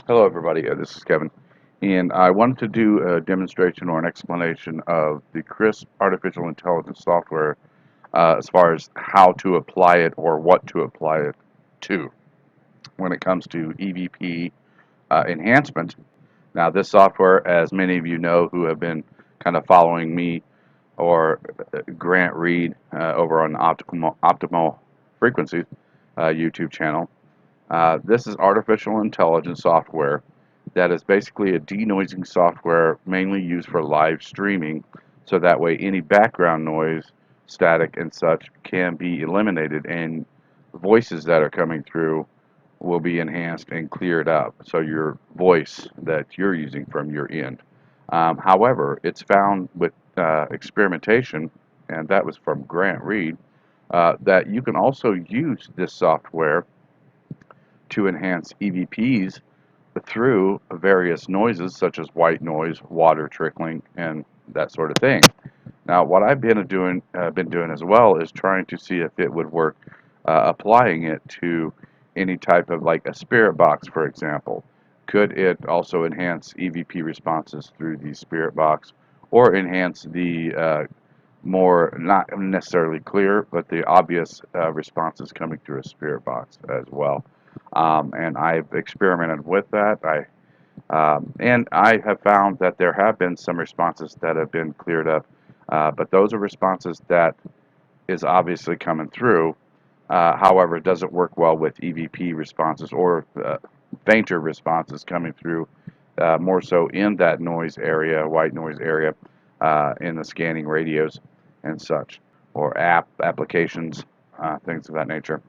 Hello everybody, this is Kevin, and I wanted to do a demonstration or an explanation of the KRISP artificial intelligence software as far as how to apply it or what to apply it to when it comes to EVP enhancement. Now this software, as many of you know who have been kind of following me or Grant Reed over on Optimal Frequencies YouTube channel, this is artificial intelligence software that is basically a denoising software mainly used for live streaming, so that way any background noise, static and such can be eliminated and voices that are coming through will be enhanced and cleared up, so your voice that you're using from your end. However, it's found with experimentation, and that was from Grant Reed, that you can also use this software to enhance EVPs through various noises such as white noise, water trickling, and that sort of thing. Now, what I've been doing as well is trying to see if it would work, applying it to any type of like a spirit box, for example. Could it also enhance EVP responses through the spirit box, or enhance the more not necessarily clear, but the obvious responses coming through a spirit box as well? And I've experimented with that. And I have found that there have been some responses that have been cleared up, but those are responses that is obviously coming through. However, it doesn't work well with EVP responses or fainter responses coming through, more so in that noise area, white noise area, in the scanning radios and such, or applications, things of that nature.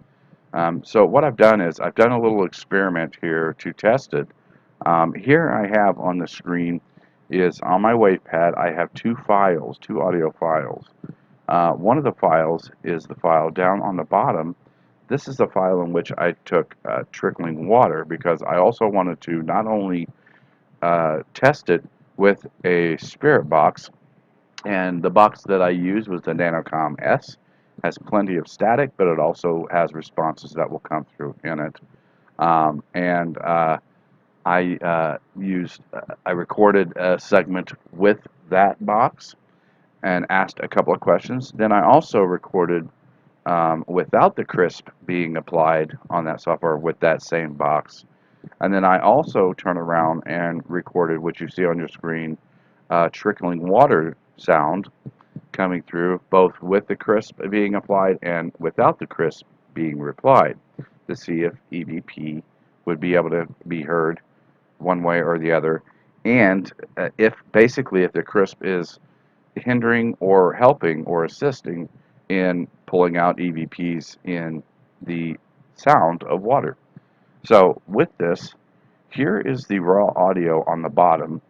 So what I've done is I've done a little experiment here to test it. Here I have on the screen is on my WavePad I have two files, two audio files. One of the files is the file down on the bottom. This is the file in which I took trickling water, because I also wanted to not only test it with a spirit box, and the box that I used was the Nanocom S. Has plenty of static, but it also has responses that will come through in it. And I recorded a segment with that box and asked a couple of questions. Then I also recorded without the KRISP being applied on that software with that same box. And then I also turn around and recorded what you see on your screen, trickling water sound coming through, both with the KRISP being applied and without the KRISP being applied, to see if EVP would be able to be heard one way or the other, and if basically if the KRISP is hindering or helping or assisting in pulling out EVPs in the sound of water. So with this, here is the raw audio on the bottom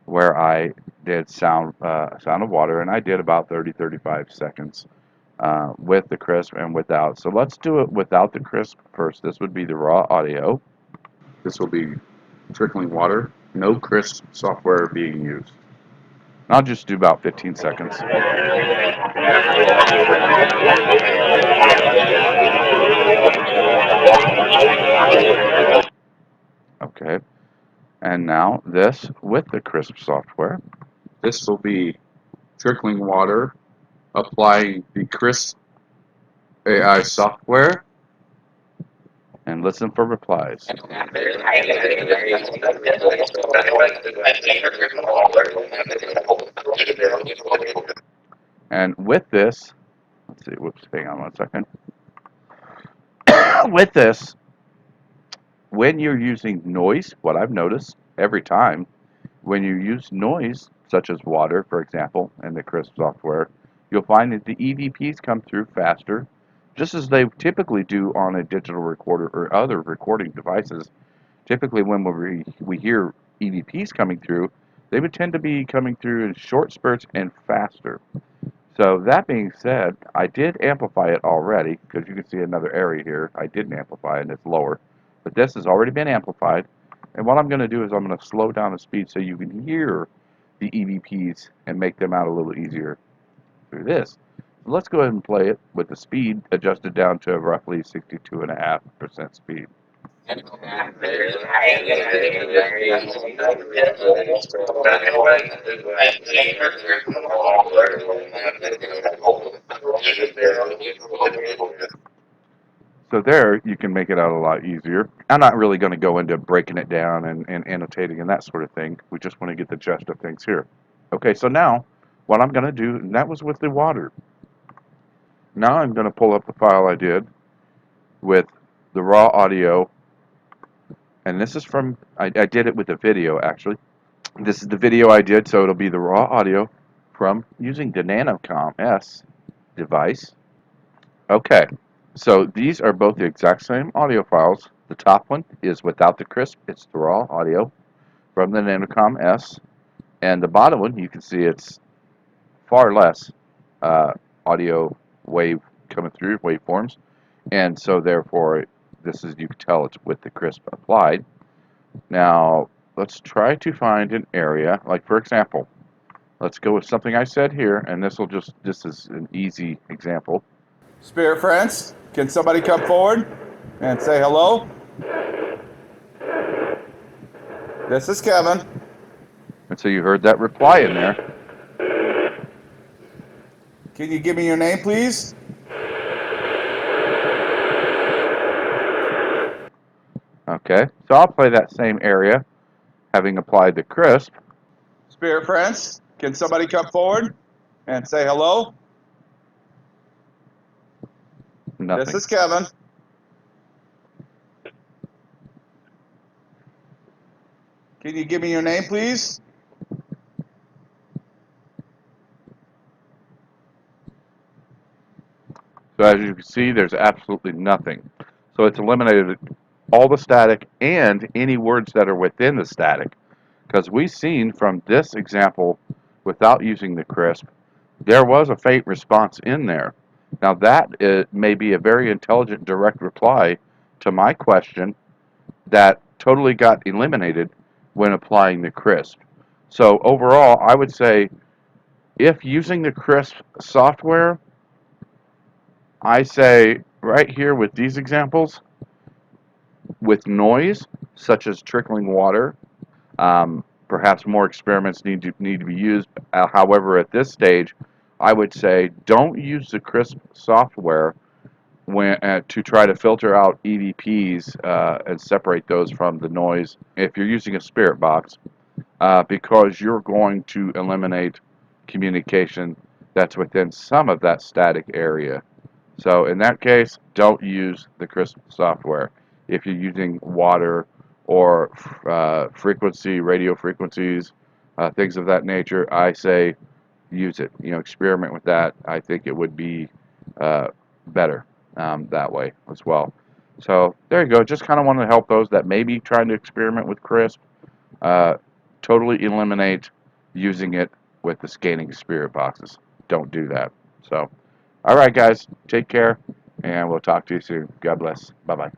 where I did sound of water, and I did about 30-35 seconds with the KRISP and without. So let's do it without the KRISP first. This would be the raw audio. This will be trickling water, no KRISP software being used. I'll just do about 15 seconds. Okay, and now this with the KRISP software. This will be trickling water, applying the KRISP AI software, and listen for replies. And with this, let's see, whoops, hang on 1 second. With this, when you're using noise, what I've noticed every time, when you use noise, such as water, for example, in the KRISP software, you'll find that the EVPs come through faster, just as they typically do on a digital recorder or other recording devices. Typically, when we hear EVPs coming through, they would tend to be coming through in short spurts and faster. So that being said, I did amplify it already, because you can see another area here. I didn't amplify it, and it's lower. But this has already been amplified. And what I'm going to do is I'm going to slow down the speed so you can hear the EVPs and make them out a little easier through this. So let's go ahead and play it with the speed adjusted down to roughly 62.5% speed. So there, you can make it out a lot easier. I'm not really going to go into breaking it down and annotating and that sort of thing. We just want to get the gist of things here. Okay, so now what I'm going to do, and that was with the water. Now I'm going to pull up the file I did with the raw audio, and this is from, I did it with the video actually. This is the video I did, so it'll be the raw audio from using the Nanocom S device. Okay, so these are both the exact same audio files. The top one is without the crisp, it's the raw audio from the Nanocom S, and the bottom one, you can see it's far less audio wave coming through, waveforms, and so therefore this is, you can tell it's with the crisp applied. Now let's try to find an area, like for example, let's go with something I said here, and this is an easy example. Spirit friends, can somebody come forward and say hello? This is Kevin. And so you heard that reply in there. Can you give me your name, please? Okay, so I'll play that same area, having applied the crisp. Spirit friends, can somebody come forward and say hello? Nothing. This is Kevin. Can you give me your name, please? So as you can see, there's absolutely nothing. So it's eliminated all the static and any words that are within the static. Because we've seen from this example, without using the crisp, there was a faint response in there. Now that may be a very intelligent direct reply to my question that totally got eliminated when applying the crisp. So overall, I would say if using the crisp software, I say right here with these examples, with noise, such as trickling water, perhaps more experiments need to be used. However, at this stage, I would say don't use the crisp software to try to filter out EVPs and separate those from the noise if you're using a spirit box, because you're going to eliminate communication that's within some of that static area. So in that case, don't use the crisp software. If you're using water or frequency, radio frequencies, things of that nature, I say use it. Experiment with that. I think it would be better that way as well. So there you go. Just kind of want to help those that may be trying to experiment with crisp. Uh, totally eliminate using it with the scanning spirit boxes. Don't do that. So. All right, guys, take care, and we'll talk to you soon. God bless. Bye-bye.